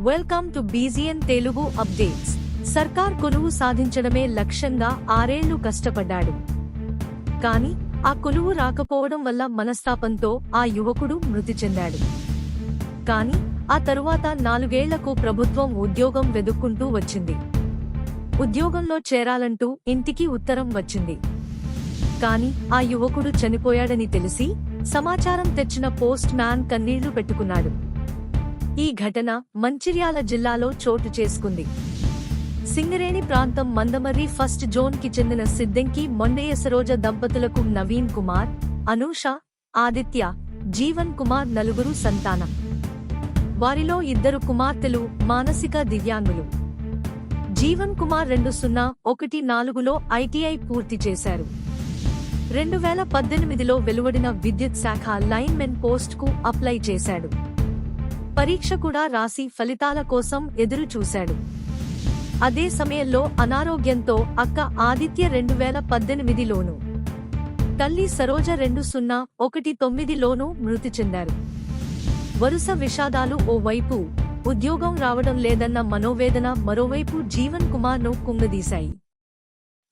Welcome to బీజీఎన్ Telugu updates. సర్కార్ కొలువు సాధించడమే లక్ష్యంగా 6 ఏళ్లు కష్టపడ్డాడు. కానీ ఆ కొలువు రాకపోవడం వల్ల మనస్తాపంతో ఆ యువకుడు మృతి చెందాడు. కానీ ఆ తరువాత 4 ఏళ్లకు ప్రభుత్వం ఉద్యోగం వెదుక్కుంటూ వచ్చింది. ఉద్యోగంలో చేరాలంటూ ఇంటికి ఉత్తరం వచ్చింది. కానీ ఆ యువకుడు చనిపోయాడని తెలిసి సమాచారం తెచ్చిన పోస్ట్ మ్యాన్ కన్నీళ్లు పెట్టుకున్నాడు. ఈ ఘటన మంచిర్యాల జిల్లాలో చోటు చేసుకుంది. సింగరేణి ప్రాంతం మందమర్రి ఫస్ట్ జోన్ కి చెందిన సిద్దంకి మొండయ్య సరోజ దంపతులకు నవీన్ కుమార్, అనూష, ఆదిత్య, జీవన్ కుమార్ నలుగురు సంతానం. వారిలో 2 కుమార్తెలు మానసిక దివ్యాంగులు. జీవన్ కుమార్ 2014లో ఐటీఐ పూర్తి చేశారు. 2018లో వెలువడిన విద్యుత్ శాఖ లైన్మెన్ పోస్ట్కు అప్లై చేశాడు. పరీక్ష కూడా రాసి ఫలితాల కోసం ఎదురు చూశాడు. అదే సమయంలో అనారోగ్యంతో అక్క ఆదిత్య 2018లోనూ, తల్లి సరోజ 2019లోనూ మృతి చెందారు. వరుస విషాదాలు ఓ వైపు, ఉద్యోగం రావడం లేదన్న మనోవేదన మరోవైపు జీవన్ కుమార్ను కుంగదీశాయి.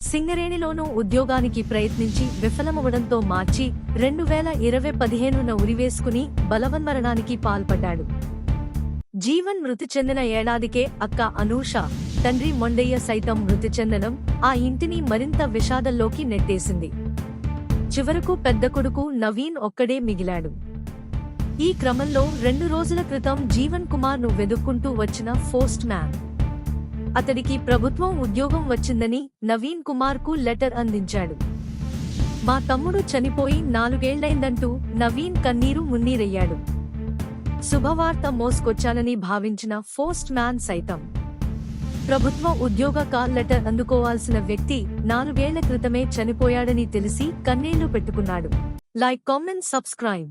సింగరేణిలోనూ ఉద్యోగానికి ప్రయత్నించి విఫలమవడంతో మార్చి 2015న ఉరివేసుకుని బలవన్మరణానికి పాల్పడ్డాడు. జీవన్ మృతి చెందిన ఏడాదికే అక్క అనూష, తండ్రి మొండయ్య సైతం మృతి చెందడం ఆ ఇంటిని మరింత విషాదంలోకి నెట్టేసింది. చివరకు పెద్ద కొడుకు నవీన్ ఒక్కడే మిగిలాడు. ఈ క్రమంలో 2 రోజుల క్రితం జీవన్ కుమార్ను వెదుక్కుంటూ వచ్చిన పోస్ట్ మ్యాన్ అతడికి ప్రభుత్వం ఉద్యోగం వచ్చిందని నవీన్ కుమార్కు లెటర్ అందించాడు. మా తమ్ముడు చనిపోయి 4 ఏళ్లైందంటూ నవీన్ కన్నీరు మున్నీరయ్యాడు. శుభవార్త మోసుకొచ్చానని భావించిన పోస్ట్ మ్యాన్ సైతం ప్రభుత్వ ఉద్యోగ కాల్ లెటర్ అందుకోవాల్సిన వ్యక్తి 4 ఏళ్ల క్రితమే చనిపోయాడని తెలిసి కన్నీళ్లు పెట్టుకున్నాడు. Like, comment, subscribe.